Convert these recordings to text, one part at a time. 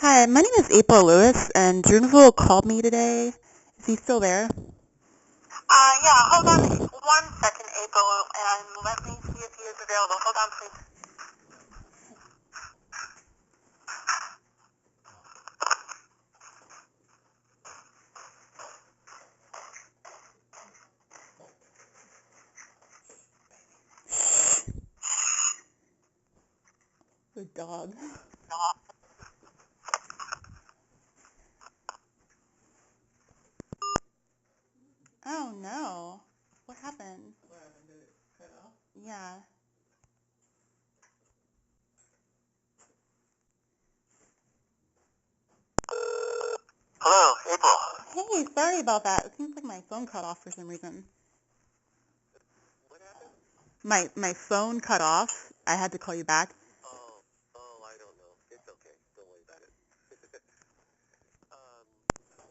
Hi, my name is April Lewis, and Drunvalo called me today. Is he still there? Yeah, hold on 1 second, April, and let me see if he is available. Hold on, please. The dog. Oh no. What happened? What happened? Did it cut off? Yeah. Hello, April. Hey, sorry about that. It seems like my phone cut off for some reason. What happened? My phone cut off. I had to call you back. I don't know. It's okay. Don't worry about it.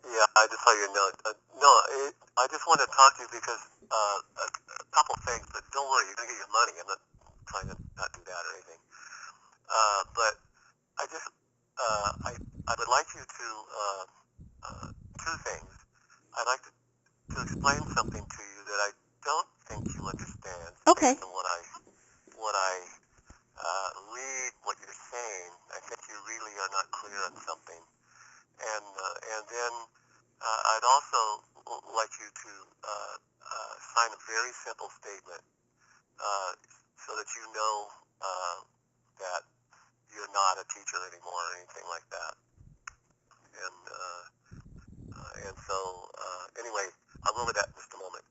Yeah, I just saw your note. I just wanted to talk to you because a couple things, but don't worry, you're going to get your money. I'm not trying to not do that or anything. But I just, I would like you to, two things. I'd like to explain something to you that I don't think you understand. Okay. Based on what I read, what you're saying, I think you really are not clear on something. And then I'd also like you to sign a very simple statement so that you know that you're not a teacher anymore or anything like that. And so anyway, I'll go over that in just a moment.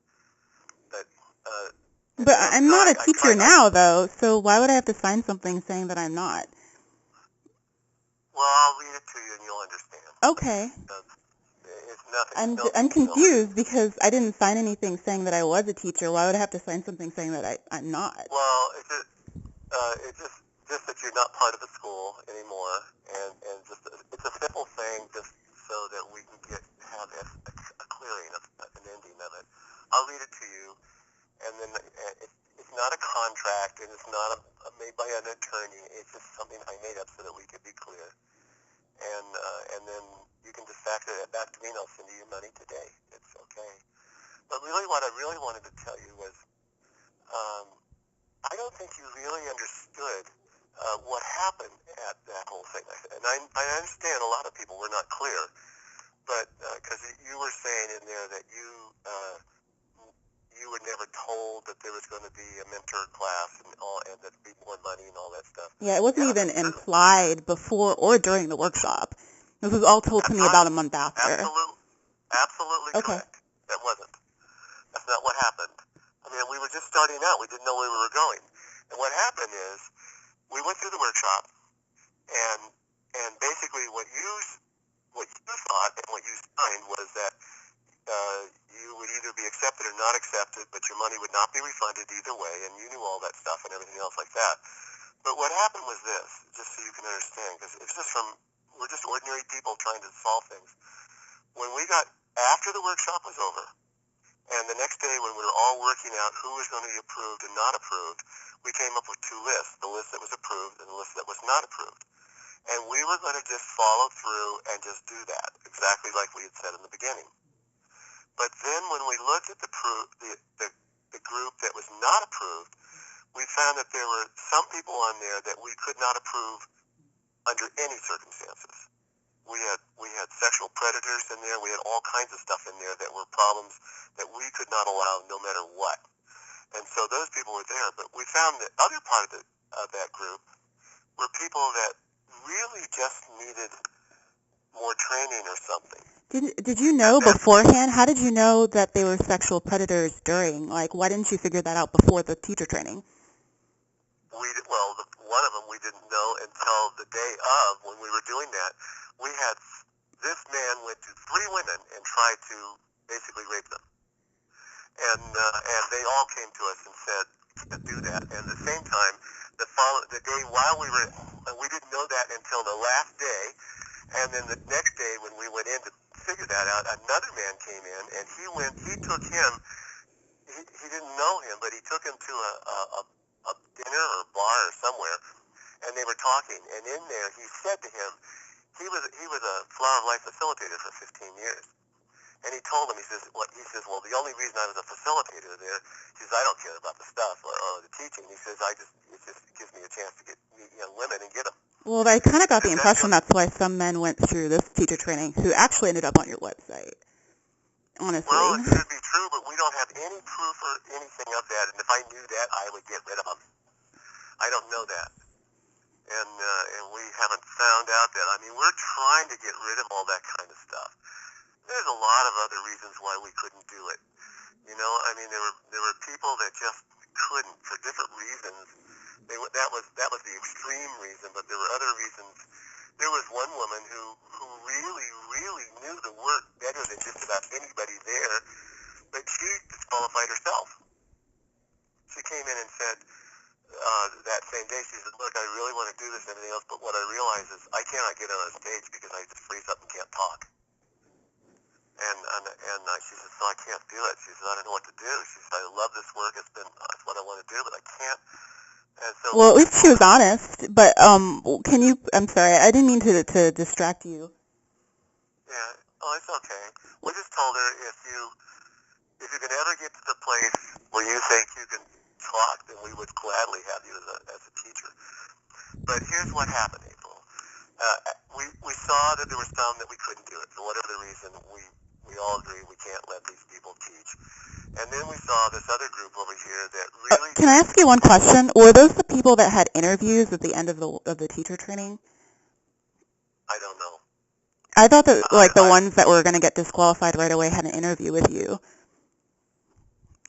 But I'm not a teacher now, though, so why would I have to sign something saying that I'm not? Well, I'll read it to you and you'll understand. Okay. It's nothing. I'm confused because I didn't sign anything saying that I was a teacher. Why would I have to sign something saying that I'm not? Well, it's just that you're not part of the school anymore, and just it's a simple thing, just so that we can have a clearing, an ending of it. I'll read it to you, and then it's not a contract, and it's not made by an attorney. It's just something I made up so that we could be clear, and then you can just fax it back to me, and I'll send you your money today. It's okay. But really, what I really wanted to tell you was, I don't think you really understood what happened at that whole thing. And I understand a lot of people were not clear, but because you were saying in there that you were never told that there was going to be a mentor class and there'd be more money and all that stuff. Yeah, it wasn't even implied before or during the workshop. This was all told to me about a month after. Absolutely Okay. Correct. That wasn't. That's not what happened. I mean, we were just starting out. We didn't know where we were going. And what happened is we went through the workshop, and basically what you thought and what you signed was that you would either be accepted or not accepted, but your money would not be refunded either way, and you knew all that stuff and everything else like that. But what happened was this, just so you can understand, because we're just ordinary people trying to solve things. When we got, after the workshop was over, and the next day when we were all working out who was going to be approved and not approved, we came up with two lists, the list that was approved and the list that was not approved. And we were going to just follow through and just do that, exactly like we had said in the beginning. But then when we looked at the group that was not approved, we found that there were some people on there that we could not approve under any circumstances. We had sexual predators in there. We had all kinds of stuff in there that were problems that we could not allow no matter what. And so those people were there. But we found that other part of that group were people that really just needed more training or something. Did you know beforehand? How did you know that they were sexual predators during? Like, why didn't you figure that out before the teacher training? One of them we didn't know until the day of when we were doing that. We had this man went to 3 women and tried to basically rape them, and they all came to us and said can't do that. And at the same time, the day while we didn't know that until the last day, and then the next day when we went in to figure that out, another man came in and he took him. He didn't know him, but he took him to a dinner or bar or somewhere, and they were talking. And in there, he said to him, he was a Flower of Life facilitator for 15 years. And he told him, he says, well, the only reason I was a facilitator there, he says, I don't care about the stuff or the teaching. He says, it just gives me a chance to get young women and get them. Well, I kind of got the impression that's why some men went through this teacher training who actually ended up on your website. Honestly. Well, it could be true, but we don't have any proof or anything of that. And if I knew that, I would get rid of them. I don't know that. And we haven't found out that. I mean, we're trying to get rid of all that kind of stuff. There's a lot of other reasons why we couldn't do it. You know, I mean, there were people that just couldn't for different reasons. That was the extreme reason, but there were other reasons. There was one woman who really, really knew the work better than just about anybody there, but she disqualified herself. She came in and said that same day, she said, look, I really want to do this and everything else, but what I realize is I cannot get on a stage because I just freeze up and can't talk. And she said, so I can't do it. She said, I don't know what to do. She said, I love this work. It's what I want to do, but I can't. And so, well, at least she was honest. But can you? I'm sorry, I didn't mean to distract you. Yeah. Oh, it's okay. We just told her if you can ever get to the place where you think you can talk, then we would gladly have you as a teacher. But here's what happened, April. We saw that there were some that we couldn't do it for whatever the reason. We all agree we can't let these people teach. And then we saw this other group over here that really... Can I ask you one question? Were those the people that had interviews at the end of the teacher training? I don't know. I thought that the ones that were going to get disqualified right away had an interview with you.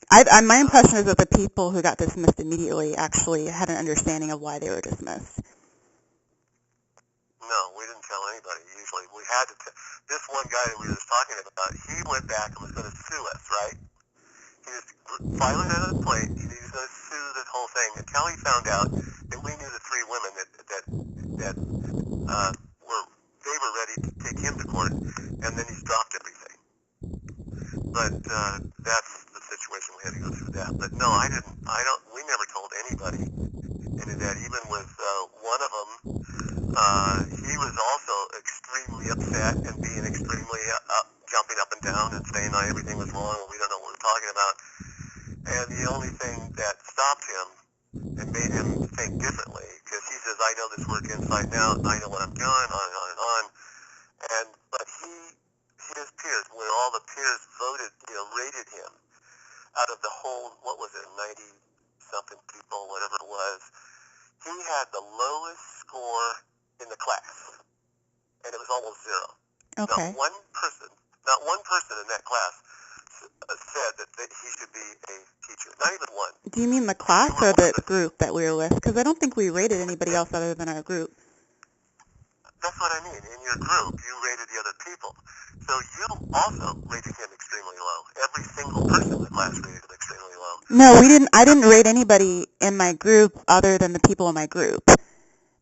My impression is that the people who got dismissed immediately actually had an understanding of why they were dismissed. No, we didn't tell anybody. Usually we had to this one guy that we were just talking about, he went back and was going to sue us, right? He was filing it on a plate. He was going to sue this whole thing until he found out that we knew the three women that were ready to take him to court, and then he's dropped everything. But that's the situation. We had to go through that. But no, we never told anybody any of that. Even with one of them, he was also extremely upset and being extremely jumping up and down and saying everything was wrong and we don't know what we're talking about. And the only thing that stopped him and made him think differently, because he says, I know this work inside and out, I know what I'm doing, on and on and on. But his peers, where all the peers voted, rated him out of the whole, what was it, 90-something people, whatever it was, he had the lowest score in the class, and it was almost zero. Okay. Not one person in that class said that he should be a teacher. Not even one. Do you mean the class or the group that we were with? Because I don't think we rated anybody else other than our group. That's what I mean. In your group, you rated the other people. So you also rated him extremely low. Every single person in the class rated him extremely low. No, we didn't. I didn't rate anybody in my group other than the people in my group.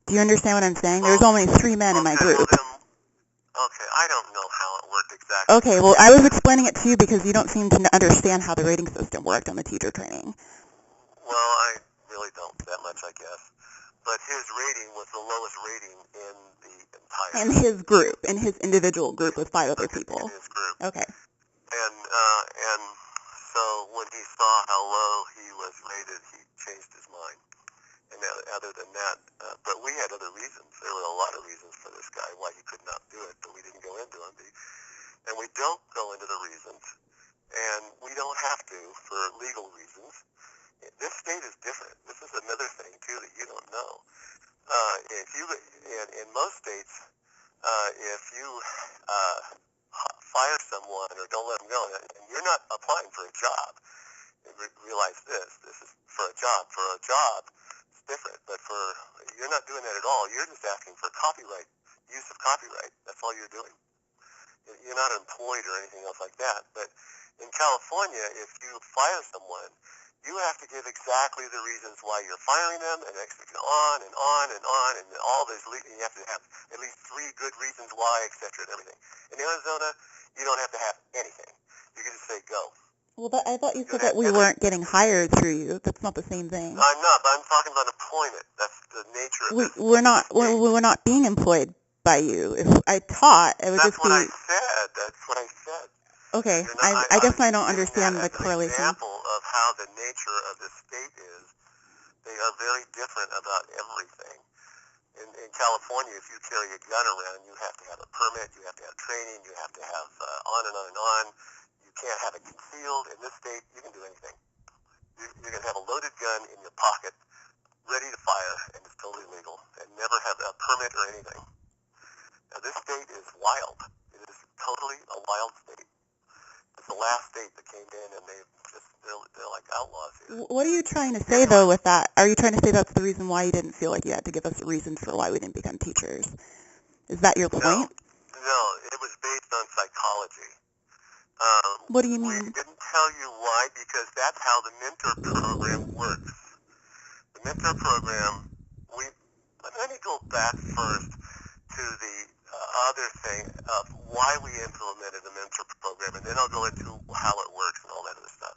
Do you understand what I'm saying? There's only 3 men in my group. Okay, I don't know how it worked exactly. Okay, well, I was explaining it to you because you don't seem to understand how the rating system worked on the teacher training. Well, I really don't that much, I guess. But his rating was the lowest rating in the entire... In his group, in his individual group with 5 other people. In his group. Okay. And so when he saw how low he was rated, he changed his mind. And other than that, but we had other reasons. There were a lot of reasons for this guy why he could not do it, but we didn't go into them. And we don't go into the reasons, and we don't have to for legal reasons. This state is different. This is another thing, too, that you don't know. In most states, if you fire someone or don't let them go, and you're not applying for a job, realize this is for a job. For a job, it's different, but you're not doing that at all. You're just asking for copyright, use of copyright. That's all you're doing. You're not employed or anything else like that. But in California, if you fire someone, you have to give exactly the reasons why you're firing them, and on and on and on, and all this. You have to have at least 3 good reasons why, etc., and everything. In Arizona, you don't have to have anything. You can just say go. Well, I thought you said that we weren't getting hired through you. That's not the same thing. I'm not, but I'm talking about employment. That's the nature of this. We're not being employed by you. If I taught, it would That's just what I be said. That's what I said. okay. You're not, I guess was I don't giving that understand the as an correlation. example of how the nature of the state is. They are very different about everything. In California, if you carry a gun around, you have to have a permit, you have to have training, you have to have on and on and on. You can't have it concealed. In this state, you can do anything. You can have a loaded gun in your pocket, ready to fire, and it's totally legal, and never have a permit or anything. Now, this state is wild. It is totally a wild state. It's the last state that came in, and they're like outlaws here. What are you trying to say, though, with that? Are you trying to say that's the reason why you didn't feel like you had to give us reasons for why we didn't become teachers? Is that your point? No, it was based on psychology. What do you We mean? didn't tell you why because that's how the mentor program works. The mentor program, let me go back first to the other thing of why we implemented the mentor program, and then I'll go into how it works and all that other stuff.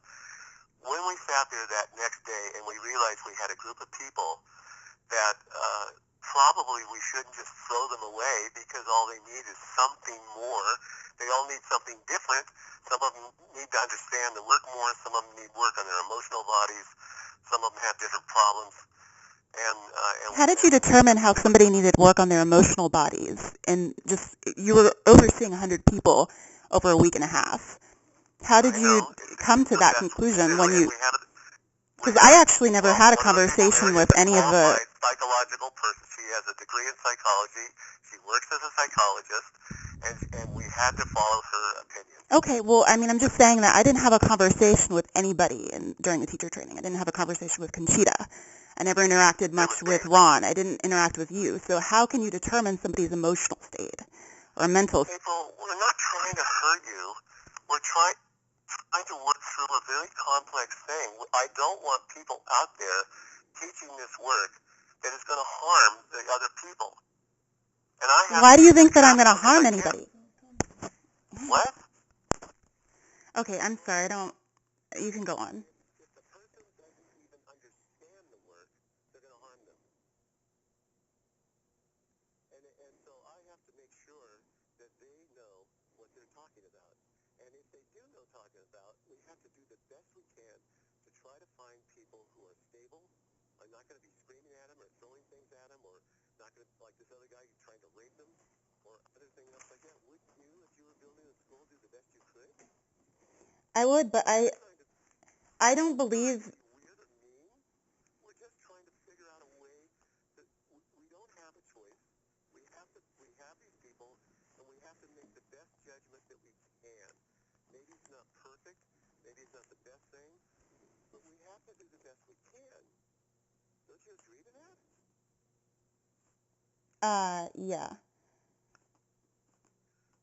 When we sat there that next day and we realized we had a group of people that probably we shouldn't just throw them away because all they need is something more. They all need something different. Some of them need to understand the work more. Some of them need work on their emotional bodies. Some of them have different problems. How did you determine how somebody needed work on their emotional bodies? And just, you were overseeing 100 people over a week and a half. How did you come to that conclusion when you... Because I actually never had a conversation with any of the... psychological person. She has a degree in psychology. She works as a psychologist, and we had to follow her opinion. Okay, well, I mean, I'm just saying that I didn't have a conversation with anybody during the teacher training. I didn't have a conversation with Conchita. I never interacted much with Ron. I didn't interact with you. So how can you determine somebody's emotional state or mental state? People, we're not trying to hurt you. We're trying to work through a very complex thing. I don't want people out there teaching this work that is going to harm the other people. And I have Why do you think that I'm going to harm anybody? What? Okay, I'm sorry. You can go on. If the person doesn't even understand the work, they're going to harm them. And so I have to make sure that they know what they're talking about. And if they do know talking about, we have to do the best we can to try to find people who are stable, are not going to be screaming at them or throwing things at them, or not going to, like this other guy, trying to rape them, or other things else like that. Would you, if you were building a school, do the best you could? I would, but I don't believe... Weird or mean? We're just trying to figure out a way that we don't have a choice. We have these people, and we have to make the best judgment that we can. Maybe it's not perfect, maybe it's not the best thing, but we have to do the best we can. Don't you agree to that? Yeah.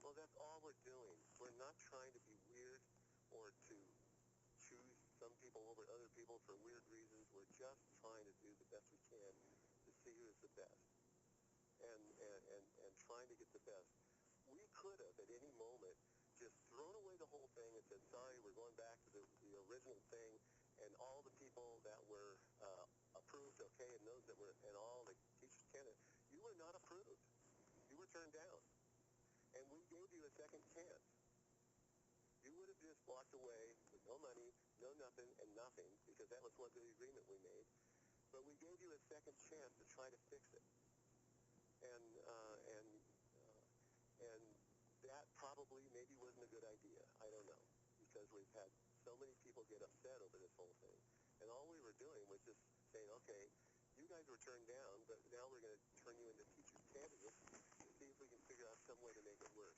Well, that's all we're doing. We're not trying to be weird or to choose some people over other people for weird reasons. We're just trying to do the best we can to see who's the best and trying to get the best. We could have, at any moment, just thrown away the whole thing and said, sorry, we're going back to the original thing, and all the people that were approved, okay, and those that were, and all the teachers candidates, you were not approved. You were turned down. And we gave you a second chance. You would have just walked away with no money, no nothing, and nothing, because that was what the agreement we made. But we gave you a second chance to try to fix it. And that probably maybe wasn't a good idea. I don't know, because we've had so many people get upset over this whole thing. And all we were doing was just saying, okay, you guys were turned down, but now we're going to turn you into teachers candidates and see if we can figure out some way to make it work.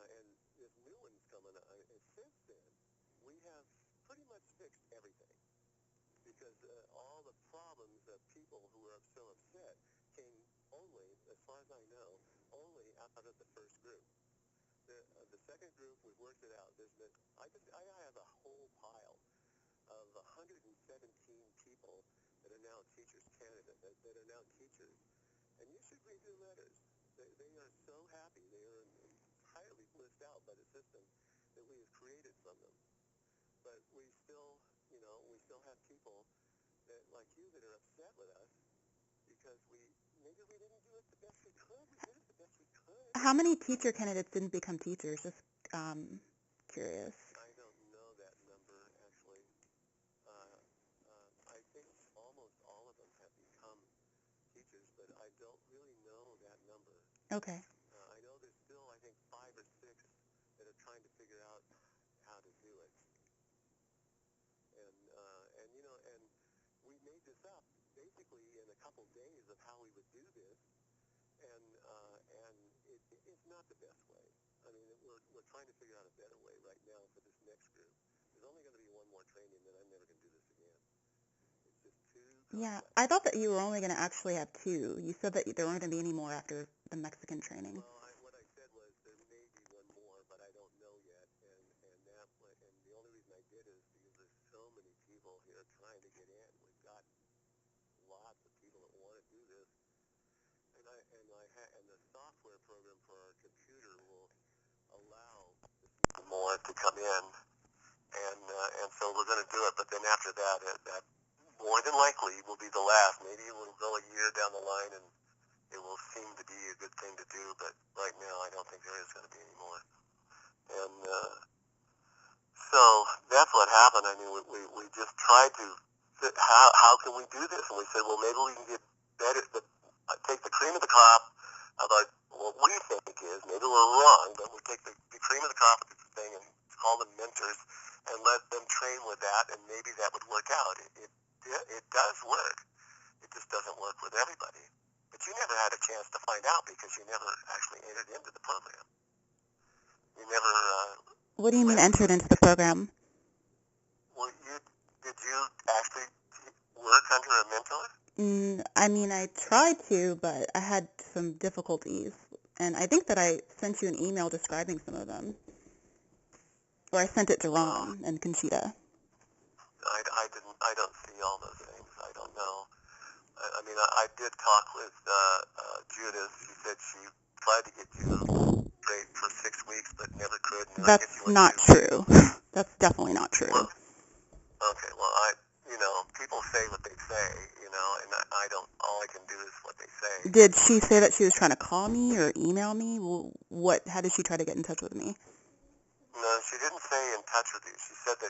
And this new one's coming up. And since then, we have pretty much fixed everything. Because all the problems of people who were so upset came only, as far as I know, only out of the first group. The second group, we've worked it out. I have a whole pile of 117 people that are now teachers candidates, that are now teachers. And you should read their letters. They are so happy. They are entirely blissed out by the system that we have created from them. But we still have people that, like you, that are upset with us because How many teacher candidates didn't become teachers? Just curious. I don't know that number, actually. I think almost all of them have become teachers, but I don't really know that number. Okay. I know there's still, I think, 5 or 6 that are trying to figure out how to do it. And we made this up basically in a couple days of how we would do this, and it's not the best way. I mean, we're trying to figure out a better way right now for this next group. There's only going to be one more training, then I'm never going to do this again. It's just too complex. Yeah, I thought that you were only going to actually have 2. You said that there weren't going to be any more after the Mexican training. Well, what I said was there may be one more, but I don't know yet. And the only reason I did is because there's so many people here trying to get in. We've got lots of people that want to do this, and the software program for our computer will allow more to come in, and so we're going to do it. But then after that, that more than likely will be the last. Maybe it will go a year down the line, and it will seem to be a good thing to do. But right now, I don't think there is going to be any more. And so that's what happened. I mean, we just tried to fit how can we do this, and we said, well, maybe we can get better. Take the cream of the crop about what we think is, maybe we're wrong, but we take the cream of the crop of this thing and call them mentors and let them train with that, and maybe that would work out. It does work. It just doesn't work with everybody. But you never had a chance to find out because you never actually entered into the program. You never... What do you mean entered into the program? Well, did you actually work under a mentor? I mean, I tried to, but I had some difficulties. And I think that I sent you an email describing some of them. Or I sent it to Ron and Conchita. I don't see all those things. I don't know. I mean, I did talk with Judith. She said she tried to get you straight for 6 weeks, but never could. And That's not true. That's definitely not true. Well, okay, well, people say what they say, and I don't, all I can do is what they say. Did she say that she was trying to call me or email me? How did she try to get in touch with me? No, she didn't say in touch with you. She said that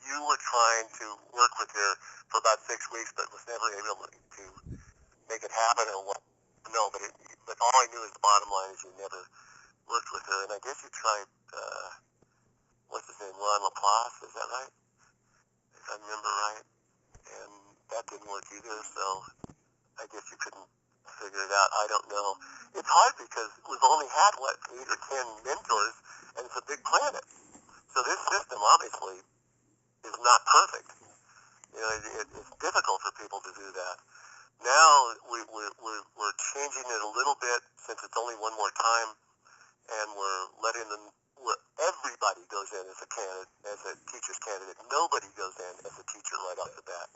you were trying to work with her for about 6 weeks, but was never able to make it happen or what. No, but all I knew is the bottom line is you never worked with her, and I guess you tried, what's his name, Ron Laplace, is that right? If I remember right. And that didn't work either, so I guess you couldn't figure it out. I don't know. It's hard because we've only had, 8 or 10 mentors, and it's a big planet. So this system, obviously, is not perfect. It's difficult for people to do that. Now we're changing it a little bit since it's only one more time, and we're letting them, where everybody goes in as a candidate, as a teacher's candidate. Nobody goes in as a teacher right off the bat.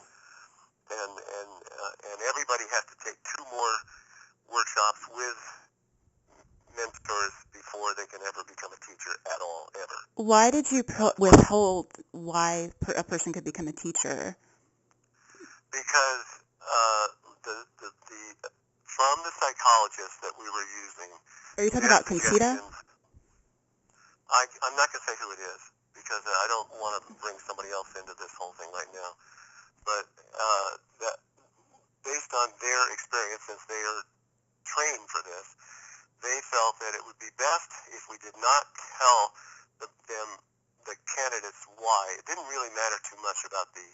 And everybody has to take 2 more workshops with mentors before they can ever become a teacher at all, ever. Why did you withhold why a person could become a teacher? Because from the psychologists that we were using... Are you talking about Conchita? I'm not going to say who it is, because I don't want to bring somebody else into this whole thing right now. But that based on their experience, since they are trained for this, they felt that it would be best if we did not tell the candidates why. It didn't really matter too much about the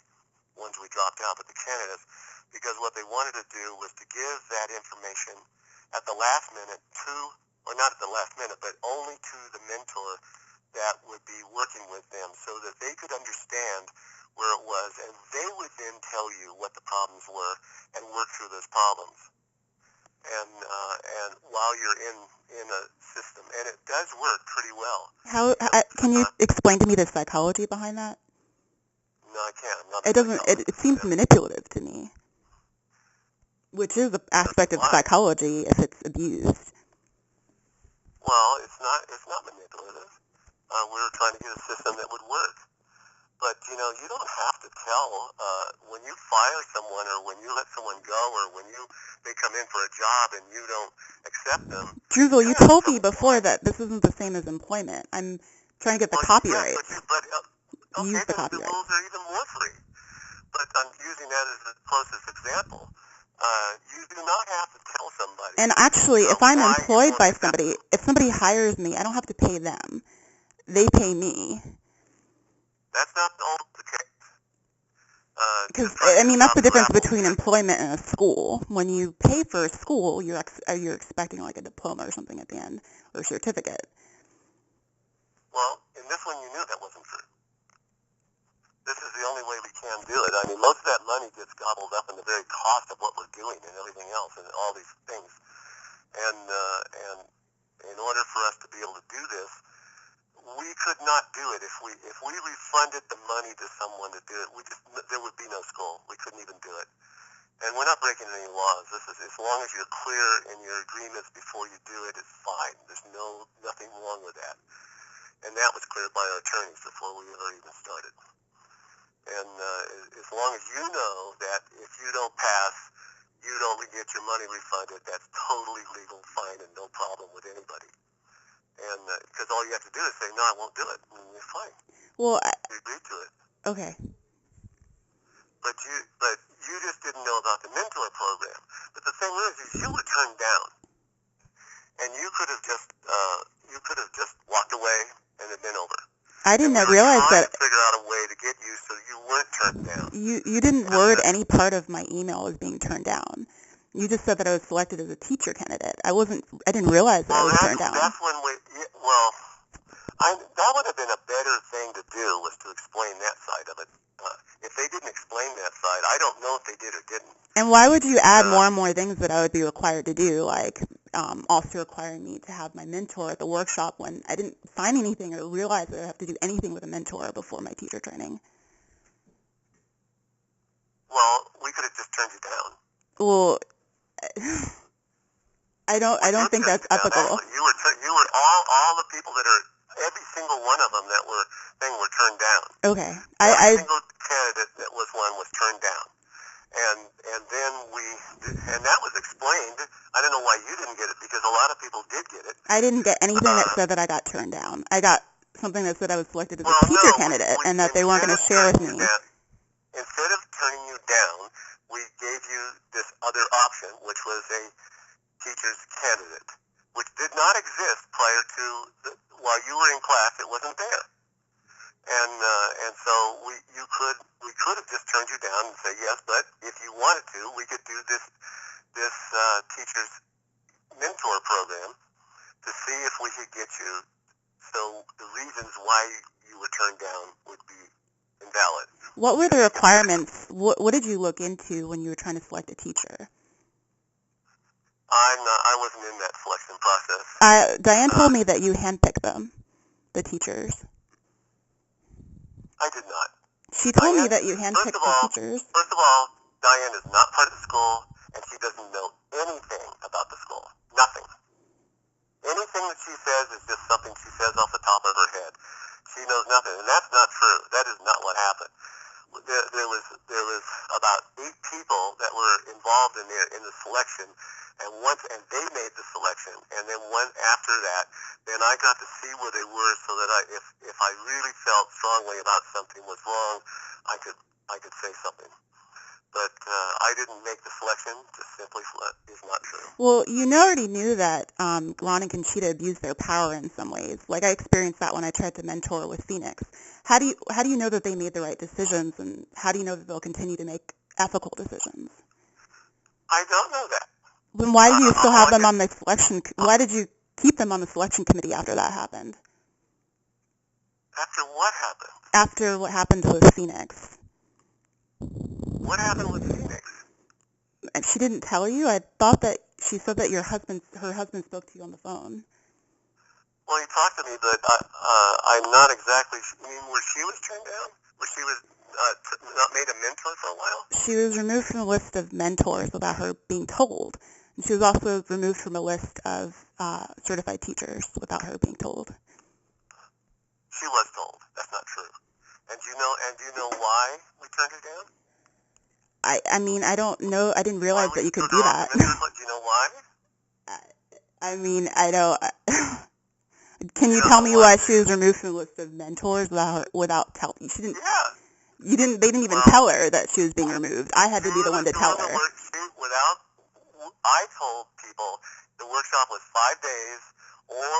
ones we dropped out, but the candidates, because what they wanted to do was to give that information at the last minute or not at the last minute, but only to the mentor that would be working with them so that they could understand where it was, and they would then tell you what the problems were and work through those problems. And while you're in a system, and it does work pretty well. Can you explain to me the psychology behind that? No, I can't. I'm not. It doesn't. It seems manipulative to me, which is an aspect of psychology if it's abused. Well, it's not manipulative. We were trying to get a system that would work, But, you know, you don't have to tell when you fire someone or when you let someone go or when they come in for a job and you don't accept them. Drunvalo, you told me before that this isn't the same as employment. I'm trying to get the copyright. Yes, okay, Use the then copyright. the rules are even more free. But I'm using that as the closest example. You do not have to tell somebody. And actually, if I'm employed by somebody, if somebody hires me, I don't have to pay them. They pay me. That's not always the case. Because, I mean, that's the difference between employment and a school. When you pay for a school, you're expecting like a diploma or something at the end, or a certificate. Well, in this one, you knew that wasn't true. This is the only way we can do it. I mean, most of that money gets gobbled up in the very cost of what we're doing and everything else and all these things. And in order for us to be able to do this, we could not do it if we refunded the money to someone to do it. There would be no school. We couldn't even do it. And we're not breaking any laws. This is, as long as you're clear in your agreements before you do it, it's fine. There's nothing wrong with that. And that was cleared by our attorneys before we ever even started. And as long as you know that if you don't pass, you don't get your money refunded, that's totally legal, fine, and no problem with anybody. And because all you have to do is say, no, I won't do it, and you're fine. Well, you agreed to it. Okay. But you just didn't know about the mentor program. But the thing is you were turned down, and you could have just walked away and it been over. I didn't realize that. To figure out a way to get you so you weren't turned down. You didn't word any part of my email as being turned down. You just said that I was selected as a teacher candidate. I didn't realize that I was turned down. That's when that would have been a better thing to do, was to explain that side of it. If they didn't explain that side, I don't know if they did or didn't. And why would you add more and more things that I would be required to do, like also requiring me to have my mentor at the workshop when I didn't sign anything or realize that I have to do anything with a mentor before my teacher training? Well, we could have just turned you down. Well, I don't think that's ethical. You were all the people that are, every single one of them that were turned down. Okay. Every single candidate that was turned down. And then and that was explained. I don't know why you didn't get it, because a lot of people did get it. I didn't get anything that said that I got turned down. I got something that said I was selected as a teacher candidate and that they weren't going to share with me. Instead of turning you down, we gave you this other option, which was a teacher's candidate, which did not exist prior to while you were in class. It wasn't there. And so we could have just turned you down and say yes, but if you wanted to, we could do this teacher's mentor program to see if we could get you, so the reasons why you were turned down would be invalid. What were the requirements? What did you look into when you were trying to select a teacher? I wasn't in that selection process. Diane told me that you handpicked them, the teachers. I did not. She told me that you handpicked the teachers. First of all, Diane is not part of the school, and she doesn't know anything about the school. Nothing. Anything that she says is just something she says off the top of her head. She knows nothing, and that's not true. That is not what happened. There was about 8 people that were involved in the selection, and they made the selection, and then after that, then I got to see where they were, so that if I really felt strongly about something was wrong, I could say something. But I didn't make the selection. Just simply is not true. Well, you already knew that Ron and Conchita abused their power in some ways. Like I experienced that when I tried to mentor with Phoenix. How do you know that they made the right decisions, and how do you know that they'll continue to make ethical decisions? I don't know that. Then why do you still have them on the selection? Why did you keep them on the selection committee after that happened? After what happened? After what happened with Phoenix. What happened with Phoenix? And she didn't tell you? I thought that she said that her husband spoke to you on the phone. Well, he talked to me, but I'm not exactly. You mean where she was turned down? Where she was not made a mentor for a while? She was removed from a list of mentors without her being told. And she was also removed from a list of certified teachers without her being told. She was told. That's not true. And why we turned her down? I mean, I don't know. I didn't realize that you could do that. Do you know why? I mean, I don't. Can you tell me why she was removed from the list of mentors without telling? She didn't. Yeah. You didn't. They didn't even tell her that she was being removed. I had to be the one to tell her. I told people the workshop was 5 days, or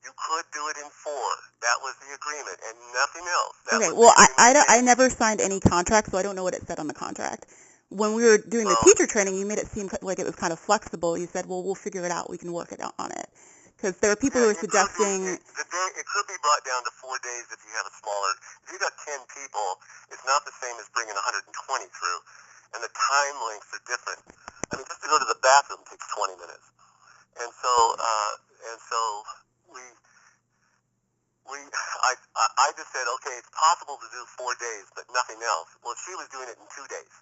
you could do it in 4. That was the agreement, and nothing else. Okay. Well, I never signed any contract, so I don't know what it said on the contract. When we were doing the teacher training, you made it seem like it was kind of flexible. You said, well, we'll figure it out. We can work it out on it. Because there are people who are suggesting... It could be brought down to 4 days if you have a smaller... If you got 10 people, it's not the same as bringing 120 through. And the time lengths are different. I mean, just to go to the bathroom takes 20 minutes. And so I just said, okay, it's possible to do 4 days, but nothing else. Well, she was doing it in 2 days.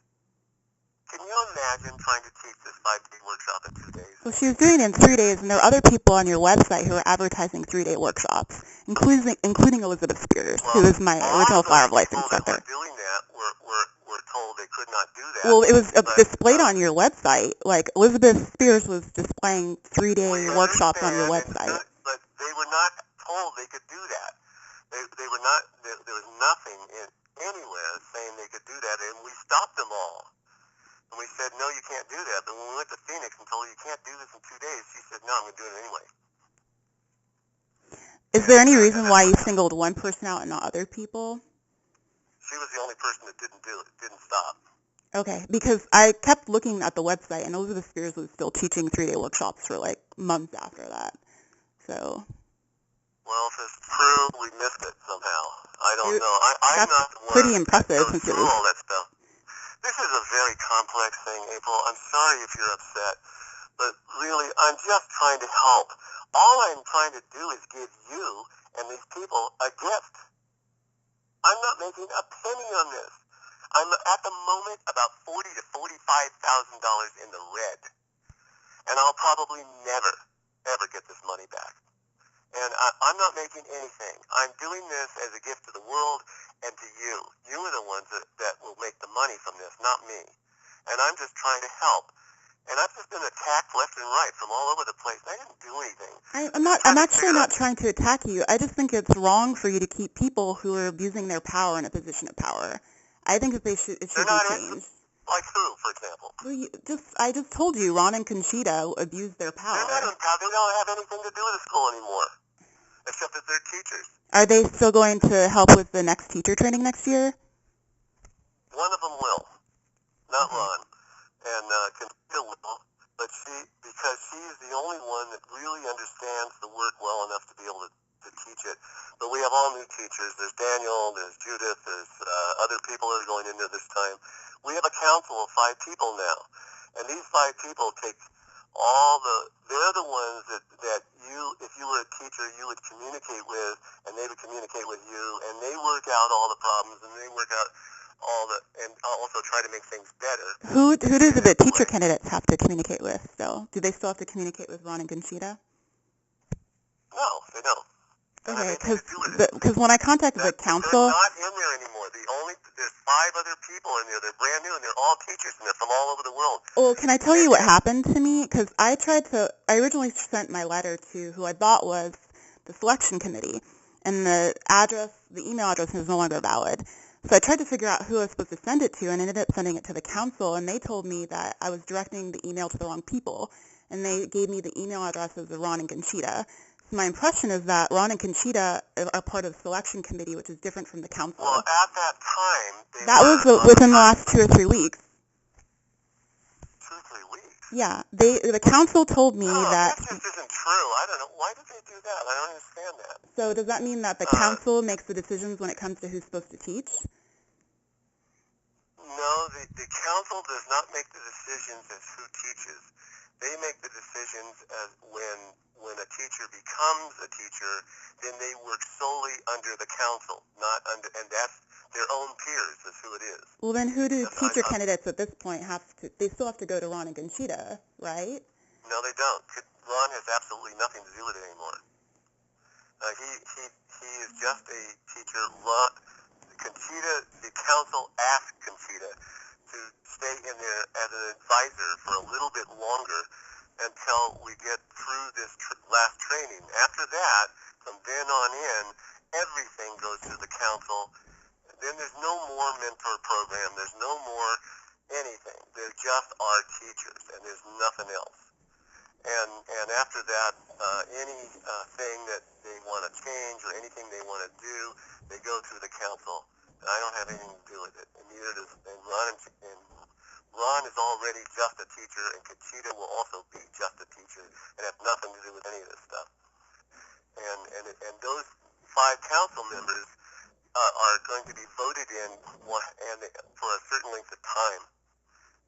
Can you imagine trying to teach this 5-day workshop in 2 days? Well, she was doing it in 3 days, and there are other people on your website who are advertising 3-day workshops, including Elizabeth Spears, who is my original Flower of Life instructor. All doing that were told they could not do that. Well, it was displayed on your website. Like, Elizabeth Spears was displaying 3-day workshops on your website. But they were not told they could do that. They were not. There was nothing anywhere saying they could do that, and we stopped them all. And we said, no, you can't do that. But when we went to Phoenix and told her you can't do this in 2 days, she said, no, I'm going to do it anyway. Is there any reason why you singled one person out and not other people? She was the only person that didn't do it, didn't stop. Okay, because I kept looking at the website, and Elizabeth Spears was still teaching 3-day workshops for, like, months after that. So... Well, if it's true, we missed it somehow. I don't know. I'm not the one pretty impressive that goes through all that stuff. This is a very complex thing, April. I'm sorry if you're upset, but really, I'm just trying to help. All I'm trying to do is give you and these people a gift. I'm not making a penny on this. I'm at the moment about $40,000 to $45,000 in the red, and I'll probably never, ever get this money back. And I'm not making anything. I'm doing this as a gift to the world and to you. You are the ones that will make the money from this, not me. And I'm just trying to help. And I've just been attacked left and right from all over the place. I didn't do anything. I'm actually not trying to attack you. I just think it's wrong for you to keep people who are abusing their power in a position of power. I think that it should be changed. Like who, for example? Well, I just told you, Ron and Conchita abused their power. They're not in power. They don't have anything to do with the school anymore, except that they're teachers. Are they still going to help with the next teacher training next year? One of them will, not Ron, and Conchita will, but because she's the only one that really understands the work well enough to be able to teach it. But we have all new teachers. There's Daniel, there's Judith, there's other people that are going into this time. We have a council of 5 people now, and these 5 people take they're the ones that you, if you were a teacher, you would communicate with, and they would communicate with you, and they work out all the problems, and they work out and also try to make things better. Who do the teacher candidates have to communicate with, though? Do they still have to communicate with Ron and Conchita? No, they don't. Okay, because when I contacted the council... They're not in there anymore. There's 5 other people in there. They're brand new, and they're all teachers, and they're from all over the world. Well, can I tell you what happened to me? Because I originally sent my letter to who I thought was the selection committee, and the email address is no longer valid. So I tried to figure out who I was supposed to send it to, and ended up sending it to the council, and they told me that I was directing the email to the wrong people, and they gave me the email addresses of Ron and Conchita. My impression is that Ron and Conchita are part of the selection committee, which is different from the council. Well, at that time... That was within the last 2 or 3 weeks. 2 or 3 weeks? Yeah. The council told me that... That just isn't true. I don't know. Why did they do that? I don't understand that. So does that mean that the council makes the decisions when it comes to who's supposed to teach? No, the council does not make the decisions as who teaches. They make the decisions as when a teacher becomes a teacher, then they work solely under the council, and that's their own peers is who it is. Well, then who do teacher candidates at this point they still have to go to Ron and Conchita, right? No, they don't. Ron has absolutely nothing to do with it anymore. He is just a teacher. Conchita, the council asked Conchita to stay in there as an advisor for a little bit longer until we get through this last training. After that, from then on in, everything goes through the council. Then there's no more mentor program. There's no more anything. They're just our teachers, and there's nothing else. And after that, any thing that they want to change or anything they want to do, they go through the council. And I don't have anything to do with it. And neither does Ron is already just a teacher, and Conchita will also be just a teacher and have nothing to do with any of this stuff. And those 5 council members are going to be voted in for a certain length of time.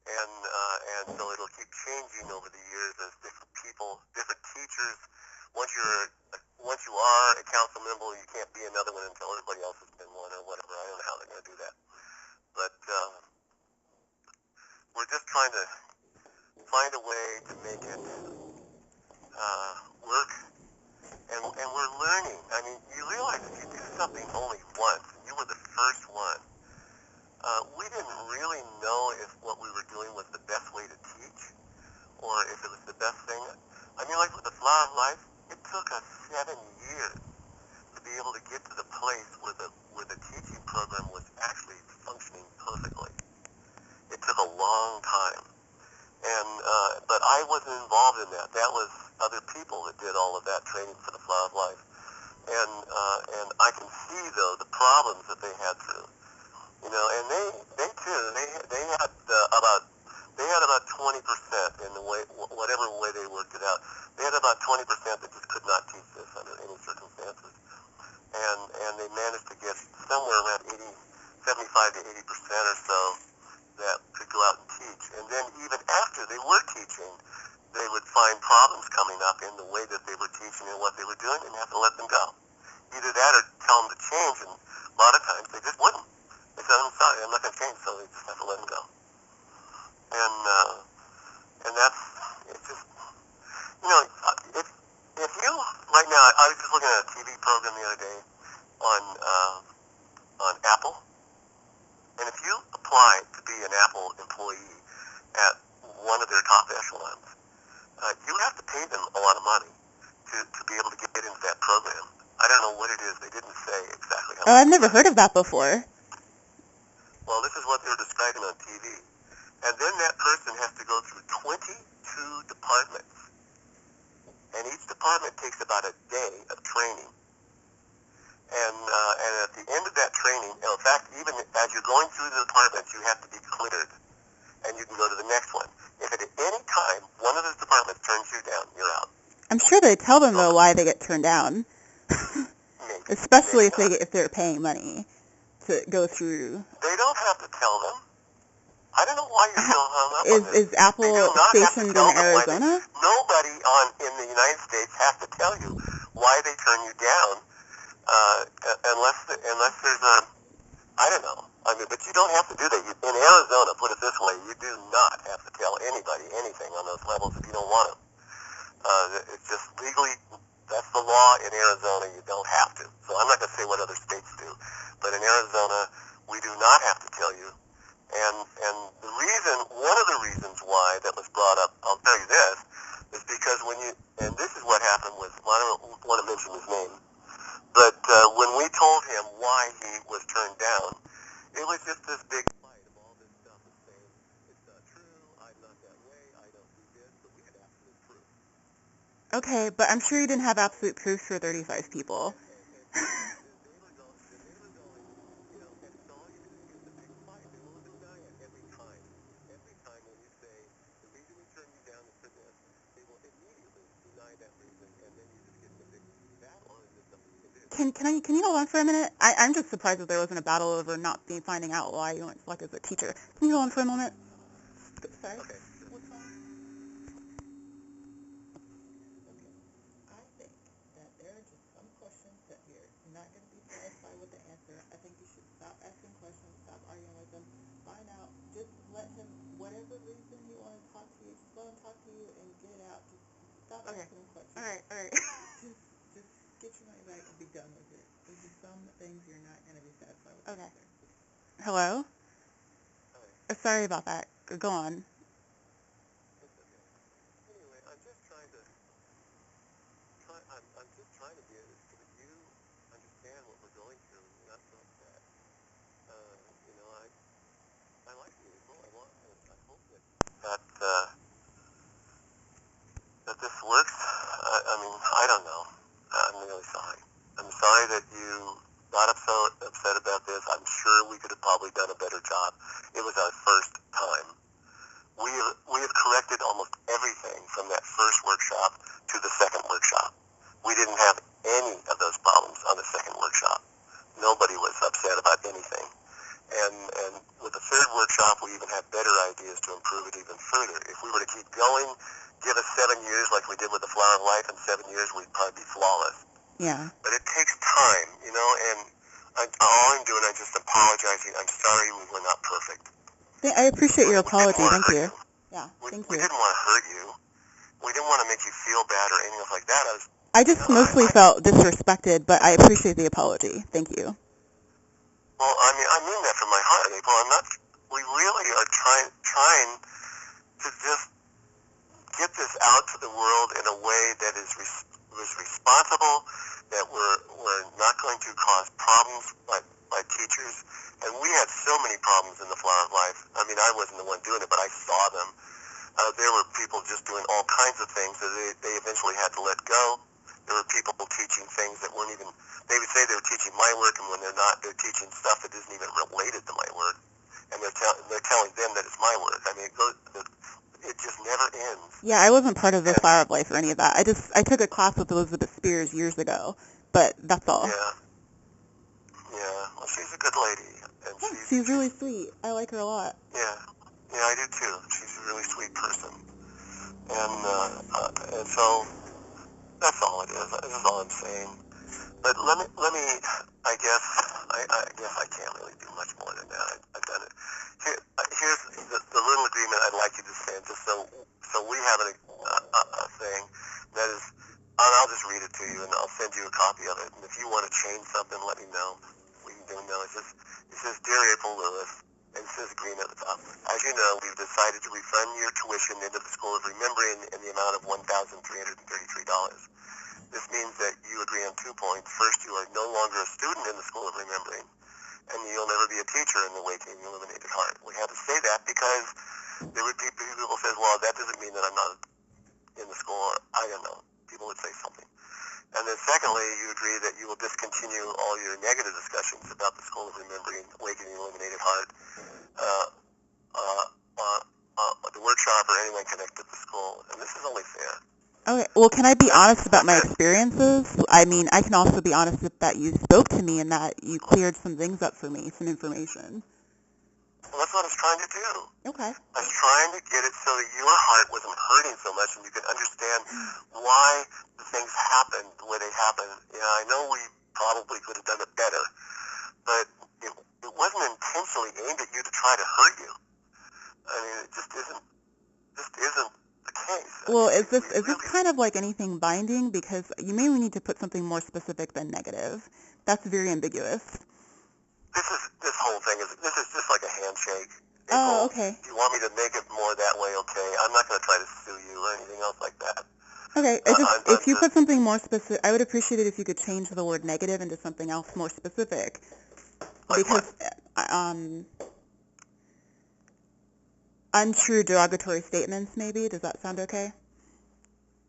And so it'll keep changing over the years as different people, different teachers. Once you are a council member, you can't be another one until everybody else has been one or whatever. I don't know how they're going to do that. But we're just trying to find a way to make it work. And we're learning. I mean, you realize if you do something only once, and you were the first one, we didn't really know if what we were doing was the best way to teach or if it was the best thing. I mean, like with the Flower of Life, it took us 7 years to be able to get to the place where the teaching program was actually functioning perfectly. It took a long time. But I wasn't involved in that. That was other people that did all of that training for the Flower of Life. And I can see, though, the problems that they had through. You know, and they too, they had about 20% in the way, whatever way they worked it out. They had about 20% that just could not teach this under any circumstances. And they managed to get somewhere around 75 to 80% or so that could go out and teach. And then even after they were teaching, they would find problems coming up in the way that they were teaching and what they were doing and have to let them go. Either that or tell them to change, and a lot of times they just wouldn't. They said, I'm sorry, I'm not going to change, so they just have to let them go. And that's, it's just, you know, if you, right now, I was just looking at a TV program the other day on Apple, and if you apply to be an Apple employee at one of their top echelons, you have to pay them a lot of money to be able to get into that program. I don't know what it is. They didn't say exactly how much. Oh, I've never heard of that before. Well, this is what they were describing on TV. And then that person has to go through 22 departments. And each department takes about a day of training. And at the end of that training, in fact, even as you're going through the departments, you have to be cleared. And you can go to the next one. If at any time one of those departments turns you down, you're out. I'm sure they tell them, though, why they get turned down. Especially if they're paying money to go through. They don't have to tell them. I don't know why you're so hung up on this. Is Apple stationed in Arizona? Nobody in the United States has to tell you why they turn you down, unless there's a, I don't know. I mean, but you don't have to do that. In Arizona, put it this way, you do not have to tell anybody anything on those levels if you don't want to. It's just legally, that's the law in Arizona. You don't have to. So I'm not going to say what other states do, but in Arizona, we do not have to tell you. And the reason, one of the reasons why that was brought up, I'll tell you this, is because and this is what happened with, well, I don't want to mention his name, but when we told him why he was turned down, it was just this big fight of all this stuff of saying, it's not true, I'm not that way, I don't do this, but we had absolute proof. Okay, but I'm sure you didn't have absolute proof for 35 people. Can you hold on for a minute? I'm just surprised that there wasn't a battle over not finding out why you weren't selected as a teacher. Can you hold on for a moment? Sorry. Okay. What's wrong? Okay. I think that there are just some questions that you're not going to be satisfied with the answer. I think you should stop asking questions, stop arguing with them, find out, just let him, whatever reason he wants to talk to you, just let him talk to you and get it out. Just stop asking him questions. All right. Just get your money back and be done with it. There's just some things you're not going to be satisfied with. Okay. Hello? Hi. Sorry about that. Go on. It's okay. Anyway, I'm just trying to be so that you understand what we're going through and you're not so upset. I like you as well. I hope that this works. I don't know. I'm really sorry. I'm sorry that you got upset about this. I'm sure we could have probably done a better job. It was our first time. We have corrected almost everything from that first workshop to the second workshop. We didn't have any of those problems on the second workshop. Nobody was upset about anything. And with the third workshop, we even had better ideas to improve it even further. If we were to keep going, give us 7 years like we did with the Flower of Life, in 7 years we'd probably be flawless. Yeah. But it takes time, and all I'm doing, I'm just apologizing. I'm sorry we were not perfect. I appreciate your apology. Thank you. Yeah, thank you. We didn't want to hurt you. We didn't want to make you feel bad or anything like that. I just mostly felt disrespected, but I appreciate the apology. Thank you. Well, I mean that from my heart, April. We really are trying to just get this out to the world in a way that was responsible, that we're not going to cause problems by teachers. And we had so many problems in the Flower of Life. I wasn't the one doing it, but I saw them. There were people just doing all kinds of things that they eventually had to let go. There were people teaching things that weren't even, they would say they were teaching my work, and when they're not, they're teaching stuff that isn't even related to my work. And they're telling them that it's my work. It just never ends. Yeah, I wasn't part of the Flower of Life or any of that. I took a class with Elizabeth Spears years ago, but that's all. Yeah. Well, she's a good lady. And she's really sweet. I like her a lot. Yeah, I do too. She's a really sweet person. And so that's all it is. This is all I'm saying. But let me. I guess I can't really do much more than that. I've done it. Here's the little agreement I'd like you to send, just so we have a thing that is. I'll just read it to you, and I'll send you a copy of it. And if you want to change something, let me know. We can do it. It says, "Dear April Lewis," and it says agreement at the top. As you know, we've decided to refund your tuition into the School of Remembering in the amount of $1,333. This means that you agree on 2 points. First, you are no longer a student in the School of Remembering, and you'll never be a teacher in the Awakening the Illuminated Heart. We had to say that because there would be people who says, well, that doesn't mean that I'm not in the school. I don't know. People would say something. And then secondly, you agree that you will discontinue all your negative discussions about the School of Remembering, Awakening the Illuminated Heart, the workshop, or anyone connected to the school. And this is only fair. Okay, well, can I be honest about my experiences? I can also be honest that you spoke to me and that you cleared some things up for me, some information. Well, that's what I was trying to do. Okay. I was trying to get it so that your heart wasn't hurting so much and you could understand why the things happened the way they happened. I know we probably could have done it better, but it wasn't intentionally aimed at you to try to hurt you. It just isn't the case. Well, is this kind of like anything binding? Because you may need to put something more specific than negative. That's very ambiguous. This whole thing is just like a handshake. Oh, okay. If you want me to make it more that way, okay. I'm not going to try to sue you or anything else like that. Okay, if you put something more specific, I would appreciate it if you could change the word negative into something else more specific. Like because untrue derogatory statements, maybe. Does that sound okay?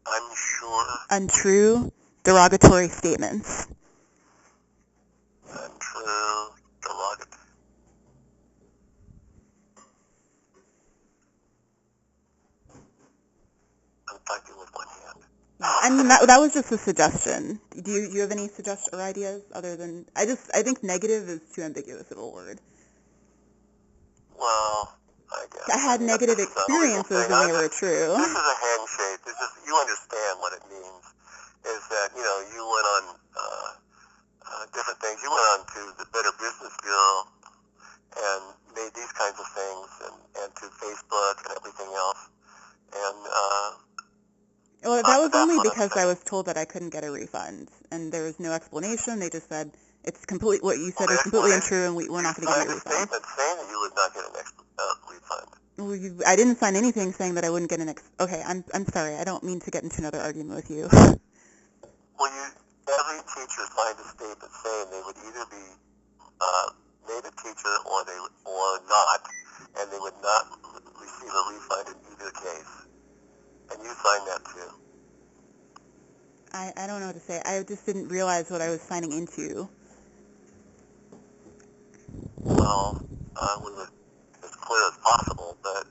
Unsure. Untrue derogatory statements. Untrue derogatory. I'm typing with one hand. That was just a suggestion. Do you have any suggestions or ideas other than I think negative is too ambiguous of a word. Well, I guess. I had negative experiences and they were true. This is a handshake. You understand what it means. Is that you went on different things. You went on to the Better Business Bureau and made these kinds of things, and to Facebook and everything else. And well, that was only because I was told that I couldn't get a refund, and there was no explanation. They just said It's complete. What you said is completely untrue, and we're not going to give you a refund. Statement saying that you would not get an refund. Well, I didn't sign anything saying that I wouldn't get an Okay, I'm sorry. I don't mean to get into another argument with you. Well, every teacher signed a statement saying they would either be made a teacher or not, and they would not receive a refund in either case. And you signed that too. I don't know what to say. I just didn't realize what I was signing into. Well, we were as clear as possible, but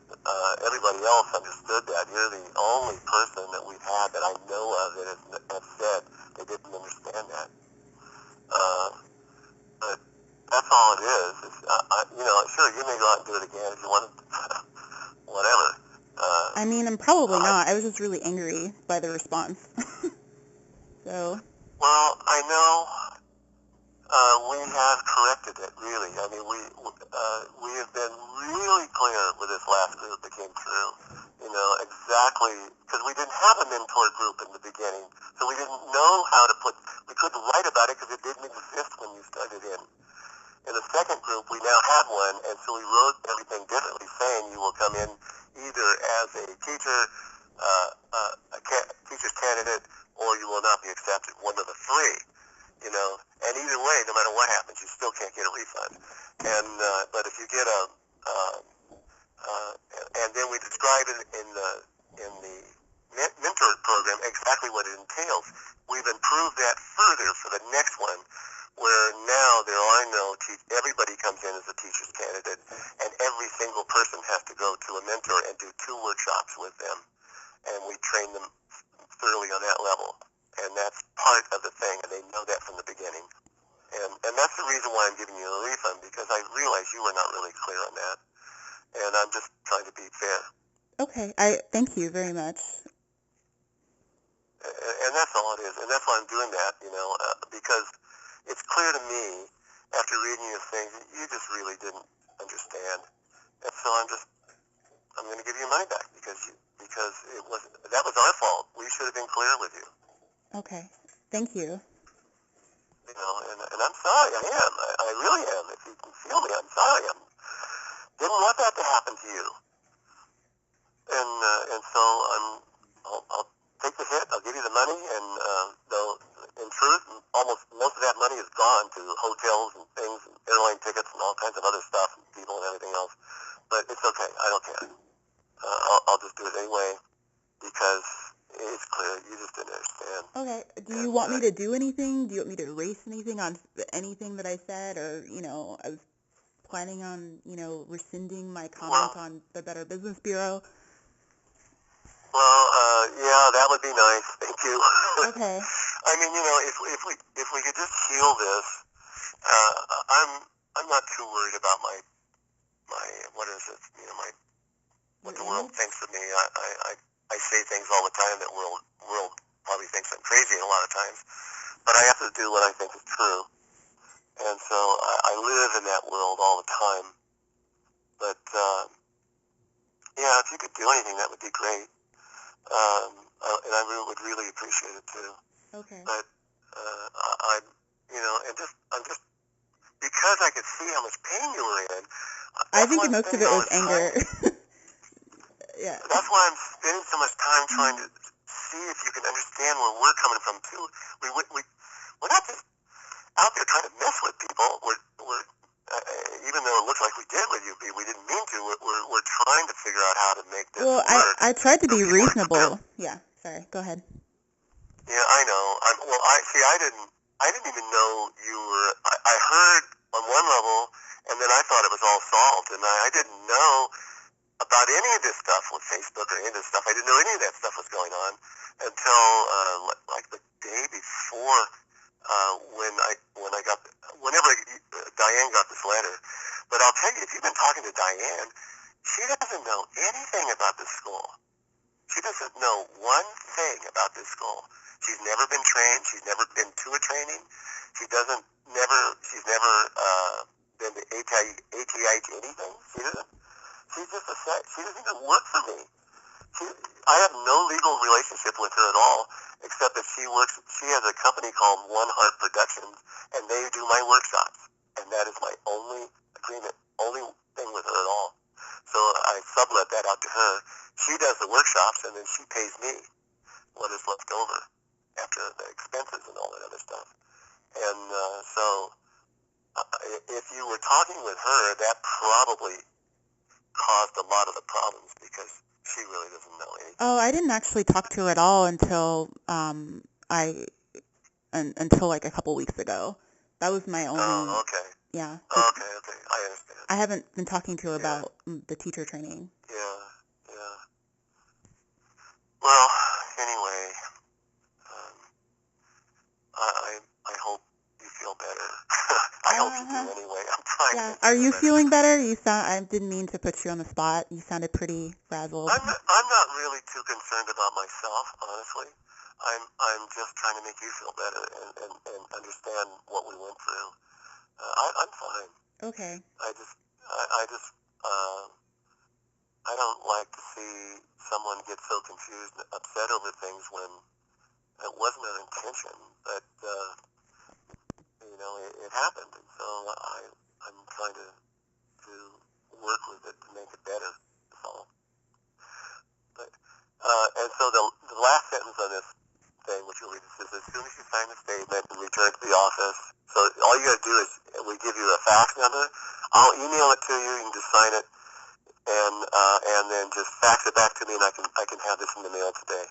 everybody else understood that. You're the only person that we've had that I know of that has said they didn't understand that. But that's all it is. Sure, you may go out and do it again if you want to, whatever. I mean, I'm probably not. I was just really angry by the response. So. Well, I know we have corrected it, really. I mean, we have been really clear with this last group that came through, exactly, because we didn't have a mentor group in the beginning, so we didn't know how to we couldn't write about it because it didn't exist when you started in. In the second group, we now had one, and so we wrote everything differently, saying you will come in either as a teacher, teacher's candidate, or you will not be accepted, one of the three. And either way, no matter what happens, you still can't get a refund. And but if you get and then we describe it in the mentor program exactly what it entails. We've improved that further for the next one, where now there are everybody comes in as a teacher's candidate, and every single person has to go to a mentor and do 2 workshops with them, and we train them thoroughly on that level. And that's part of the thing, and they know that from the beginning. And that's the reason why I'm giving you a refund, because I realize you were not really clear on that. And I'm just trying to be fair. Okay, thank you very much. And that's all it is. And that's why I'm doing that, because it's clear to me, after reading your things, that you just really didn't understand. And so I'm going to give you money back, because that was our fault. We should have been clear with you. Okay, thank you. And I'm sorry, I am. I really am. If you can feel me, I'm sorry. Didn't want that to happen to you. And so I'll take the hit. I'll give you the money, and though in truth, most of that money is gone to hotels and things, and airline tickets, and all kinds of other stuff, and people and everything else. But it's okay. I don't care. I'll just do it anyway, because it's clear. You just didn't understand. Okay. Do you want me to do anything? Do you want me to erase anything on anything that I said? Or, I was planning on, rescinding my comment on the Better Business Bureau. Well, yeah, that would be nice. Thank you. Okay. I mean, if we could just heal this, I'm not too worried about my what is it? What the world thinks of me. I say things all the time that world probably thinks I'm crazy a lot of times, but I have to do what I think is true. And so I live in that world all the time. But yeah, if you could do anything, that would be great. And I would really appreciate it too. Okay. But I'm just because I could see how much pain you were in. I think most of it was anger. Yeah. That's why I'm spending so much time trying to see if you can understand where we're coming from too. We're not just out there trying to mess with people. We're even though it looks like we did with you, we didn't mean to. We're trying to figure out how to make this work. I tried to be reasonable. Yeah. Sorry. Go ahead. Yeah, I know. I didn't even know you were. I heard on one level, and then I thought it was all solved, and I didn't know about any of this stuff with Facebook or any of this stuff. I didn't know any of that stuff was going on until like the day before whenever Diane got this letter. But I'll tell you, if you've been talking to Diane, she doesn't know anything about this school. She doesn't know one thing about this school. She's never been trained. She's never been to a training. She's never been to ATH anything. She doesn't. She's just she doesn't even work for me. I have no legal relationship with her at all, except that she has a company called One Heart Productions, and they do my workshops. And that is my only agreement, only thing with her at all. So I sublet that out to her. She does the workshops, and then she pays me what is left over after the expenses and all that other stuff. And if you were talking with her, that probably caused a lot of the problems because she really doesn't know anything. Oh, I didn't actually talk to her at all until until like a couple weeks ago. That was my only. Oh, okay. Yeah. Okay. I understand. I haven't been talking to her about the teacher training. Yeah. Well, anyway, I hope you feel better. I hope you do anyway. I'm trying to. Are you feeling better? I didn't mean to put you on the spot. You sounded pretty frazzled. I'm not really too concerned about myself, honestly. I'm just trying to make you feel better and understand what we went through. I'm fine. Okay. I don't like to see someone get so confused and upset over things when it wasn't an intention, but it happened, and so I'm trying to work with it to make it better. That's all. But and so the last sentence on this thing, which you'll read, says, as soon as you sign the statement and return to the office, so all you got to do is we give you a fax number. I'll email it to you. You can just sign it, and then just fax it back to me, and I can have this in the mail today.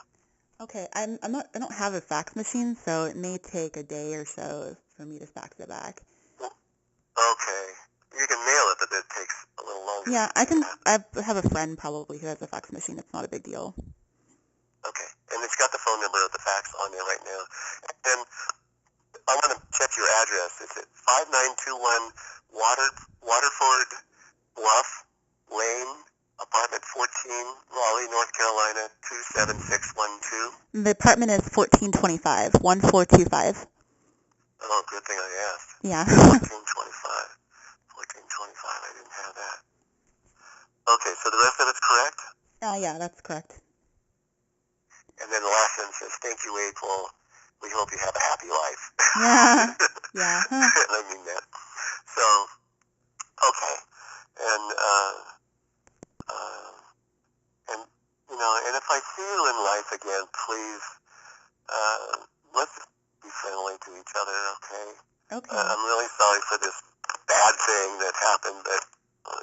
Okay, I don't have a fax machine, so it may take a day or so for me to fax it back. Okay. You can mail it, but it takes a little longer. Yeah, I have a friend probably who has a fax machine. It's not a big deal. Okay. And it's got the phone number of the fax on there right now. And I want to check your address. It's at 5921 Waterford Bluff Lane, apartment 14, Raleigh, North Carolina, 27612. The apartment is 1425, 1425. Oh, good thing I asked. Yeah. 1425. I didn't have that. Okay, so the rest of it's correct? Yeah, that's correct. And then the last sentence says, thank you, April. We hope you have a happy life. Yeah. And I mean that. So, okay. And if I see you in life again, please, let's be friendly to each other, okay? Okay. I'm really sorry for this bad thing that happened, but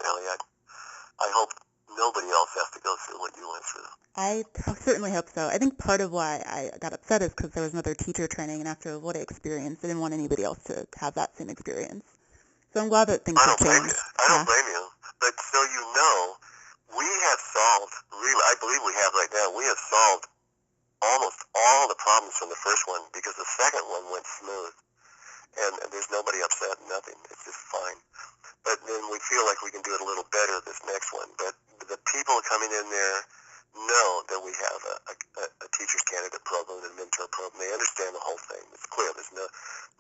really, I hope nobody else has to go through what you went through. I certainly hope so. I think part of why I got upset is because there was another teacher training, and after what I experienced, I didn't want anybody else to have that same experience. So I'm glad that things have changed. I don't blame you. But so you know, we have solved, really, I believe we have right now, we have solved almost all the problems from the first one because the second one went smooth. And there's nobody upset, nothing. It's just fine. But then we feel like we can do it a little better this next one. But the people coming in there know that we have a teacher's candidate program and a mentor program. They understand the whole thing. It's clear. There's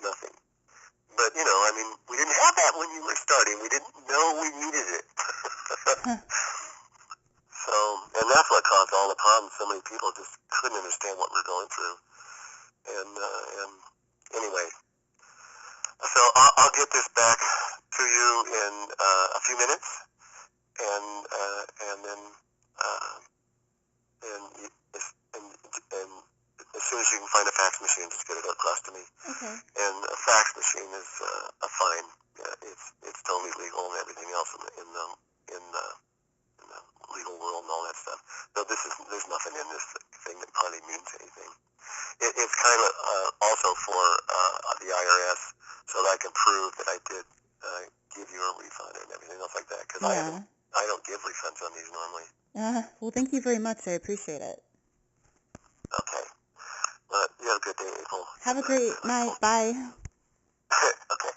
nothing. But, we didn't have that when you were starting. We didn't know we needed it. So, and that's what caused all the problems. So many people just couldn't understand what we're going through. And anyway, so I'll get this back to you in a few minutes, and then as soon as you can find a fax machine, just get it across to me. Okay. And a fax machine is a fine. It's totally legal and everything else in the legal world and all that stuff. So there's nothing in this thing that hardly means anything. It's kind of also for the IRS, so that I can prove that I did give you a refund and everything else like that. Because I don't give refunds on these normally. Well, thank you very much. I appreciate it. Okay. Well, you have a good day, April. Have a great night. Bye. Okay.